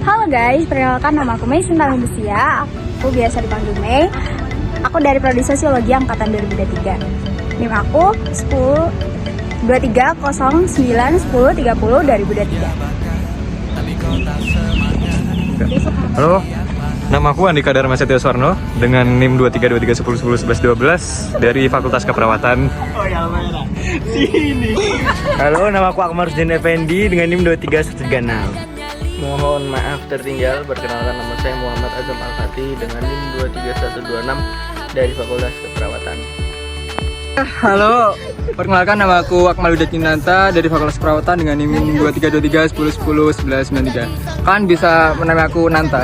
Halo guys, perkenalkan nama aku Mei Sinta Lucia. Aku biasa dipanggil Mei. Aku dari Prodi Sosiologi angkatan 2023. NIM aku 1023101030 2023. Halo, nama aku Andika Dharma Setio Suwarno dengan NIM 2323101112 dari Fakultas Keperawatan. Halo, nama aku Akmal Rusdin Effendi dengan NIM 23136. Mohon maaf tertinggal, perkenalkan nama saya Muhammad Azam Al-Fatih dengan NIM 23126 dari Fakultas Keperawatan. Halo, perkenalkan nama aku Akmal Widatinanta dari Fakultas Keperawatan dengan NIM 232310101193. Kan bisa menamai aku Nanta.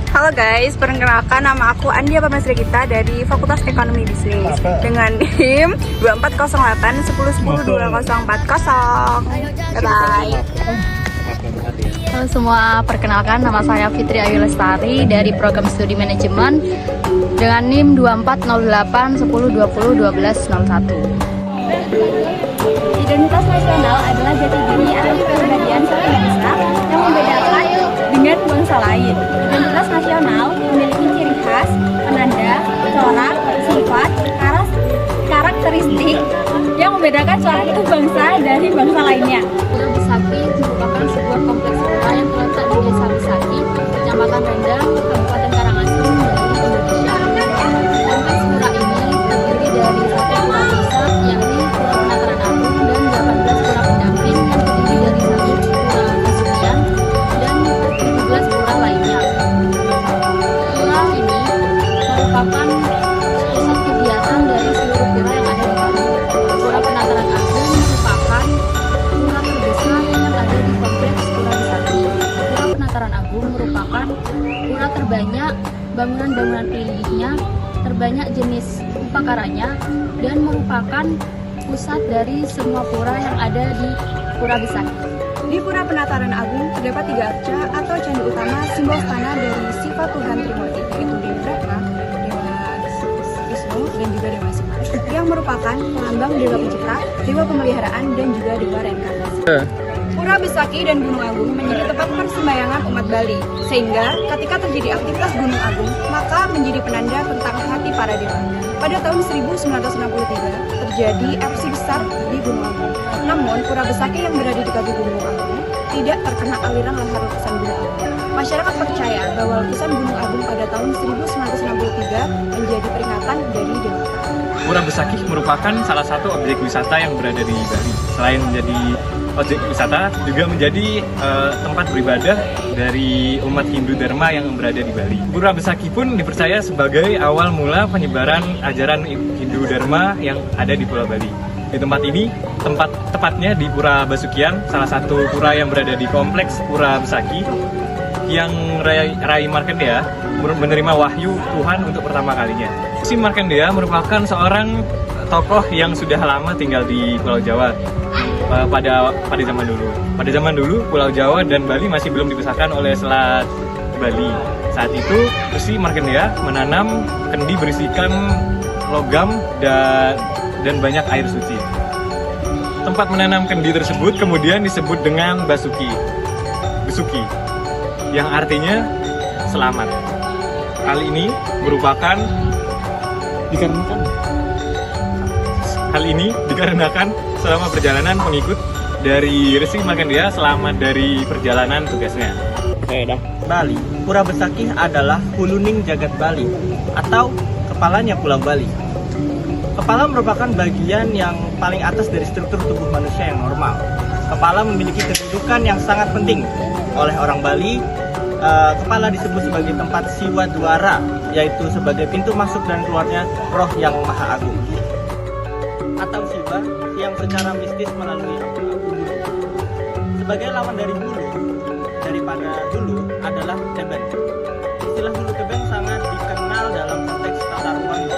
Halo guys, perkenalkan nama aku Andia Pamasri Gita dari Fakultas Ekonomi Bisnis dengan NIM 240810102040. Bye-bye. Halo semua, perkenalkan nama saya Fitri Ayu Lestari dari Program Studi Manajemen dengan NIM 240810201261. Identitas nasional adalah jati diri atau kepribadian satu bangsa yang membedakan dengan bangsa lain. Identitas nasional memiliki ciri khas, penanda, corak, sifat, karakteristik yang membedakan suatu bangsa dari bangsa lainnya. Pura Besaki merupakan sebuah kompleks pura yang terletak di Desa Besaki, Kecamatan Rendang, Kabupaten Karangasem, Indonesia. Kompleks pura ini terdiri dari satu pura besar, yakni Pura Penataran Agung, dan 18 pura pendamping yang terdiri dari satu pura Kasucian dan 17 pura lainnya. Pura ini merupakan pusat kegiatan dari seluruh pura yang ada di Bali. Pura Penataran Agung merupakan pura terbesar yang ada di kompleks Pura Besaki. Pura Penataran Agung merupakan pura terbanyak, bangunan-bangunan pelindungnya terbanyak jenis upakaranya, dan merupakan pusat dari semua pura yang ada di Pura Besaki. Di Pura Penataran Agung terdapat 3 arca atau candi utama simbol stana dari sifat Tuhan Trimurti, yaitu Dewa Brahma, Dewa Wisnu, dan juga Dewa Sima, yang merupakan lambang Dewa Pencipta, Dewa Pemeliharaan, dan juga Dewa Reinkarnasi. Pura Besaki dan Gunung Agung menjadi tempat persembahyangan umat Bali, sehingga ketika terjadi aktivitas Gunung Agung, maka menjadi penanda tentang hati para dewa. Pada tahun 1963 terjadi erupsi besar di Gunung Agung. Namun Pura Besaki yang berada di kaki Gunung Agung tidak terkena aliran lahar letusan Gunung Agung. Masyarakat percaya bahwa letusan Gunung Agung pada tahun 1963 menjadi peringatan dari dewa. Pura Besaki merupakan salah satu objek wisata yang berada di Bali. Selain menjadi objek wisata, juga menjadi tempat beribadah dari umat Hindu Dharma yang berada di Bali. Pura Besaki pun dipercaya sebagai awal mula penyebaran ajaran Hindu Dharma yang ada di Pulau Bali. Di tempat ini, tepatnya di Pura Basukian, salah satu pura yang berada di kompleks Pura Besaki, yang Rai Markandeya menerima wahyu Tuhan untuk pertama kalinya. Si Markandeya merupakan seorang tokoh yang sudah lama tinggal di Pulau Jawa pada zaman dulu. Pada zaman dulu, Pulau Jawa dan Bali masih belum dipisahkan oleh Selat Bali. Saat itu, si Markandeya menanam kendi berisikan logam dan banyak air suci. Tempat menanam kendi tersebut kemudian disebut dengan Besuki, yang artinya selamat. Hal ini dikarenakan selama perjalanan pengikut dari Resi Markandeya selamat dari perjalanan tugasnya. Bali, Pura Besaki adalah huluning jagat Bali atau kepalanya Pulau Bali. Kepala merupakan bagian yang paling atas dari struktur tubuh manusia yang normal. Kepala memiliki kedudukan yang sangat penting. Oleh orang Bali, kepala disebut sebagai tempat siwa dwara, yaitu sebagai pintu masuk dan keluarnya roh yang maha agung, atau Siwa yang secara mistis melalui bulu. Sebagai lawan dari bulu, daripada dulu adalah tebeng. Istilah hulu tebeng sangat dikenal dalam konteks tata ruang di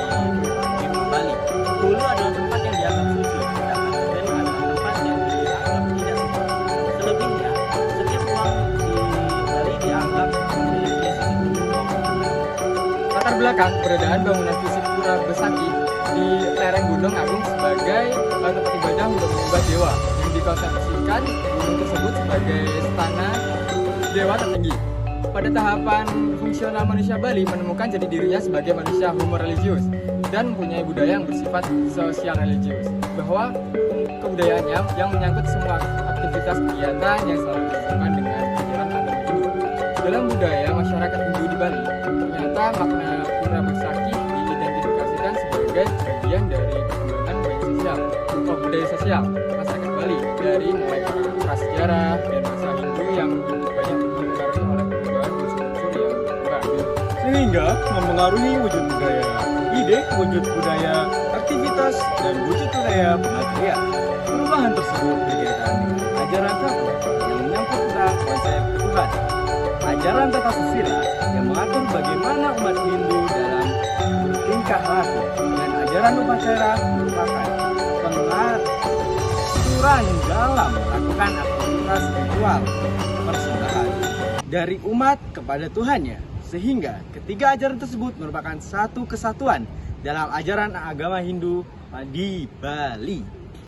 Bali. Hulu adalah tempat yang dianggap suci, sedangkan tebeng adalah tempat yang dianggap tidak suci. Selebihnya, setiap ruang di Bali dianggap memiliki sisi gunung. Latar belakang keberadaan bangunan fisik Pura Besaki di lereng Gunung Agung sebagai tempat ibadah untuk menyembah dewa. dikonsepsikan gunung tersebut sebagai istana dewa tertinggi. Pada tahapan fungsional manusia Bali menemukan jati dirinya sebagai manusia homo religius dan mempunyai budaya yang bersifat sosial religius, bahwa kebudayaannya yang menyangkut semua aktivitas kegiatan yang selalu dilakukan dengan ajaran agama Hindu. Dalam budaya masyarakat Hindu di Bali, ternyata makna pura besaki diidentifikasikan sebagai bagian dari perkembangan budaya sosial masyarakat Bali, dari mulai prasejarah dan masa Hindu yang banyak dipengaruhi oleh perubahan unsur-unsur yang beragam. Sehingga mempengaruhi wujud budaya, ide wujud budaya, aktivitas, dan wujud budaya pengabdian. Perubahan tersebut berkaitan dengan ajaran Tata yang menyangkut tentang konsep Tuhan, ajaran tata susila yang mengatur bagaimana umat Hindu dalam bertingkah laku, dan ajaran upacara merupakan pengaturan dalam melakukan aktivitas ritual persembahan dari umat kepada Tuhannya, sehingga ketiga ajaran tersebut merupakan satu kesatuan dalam ajaran agama Hindu di Bali.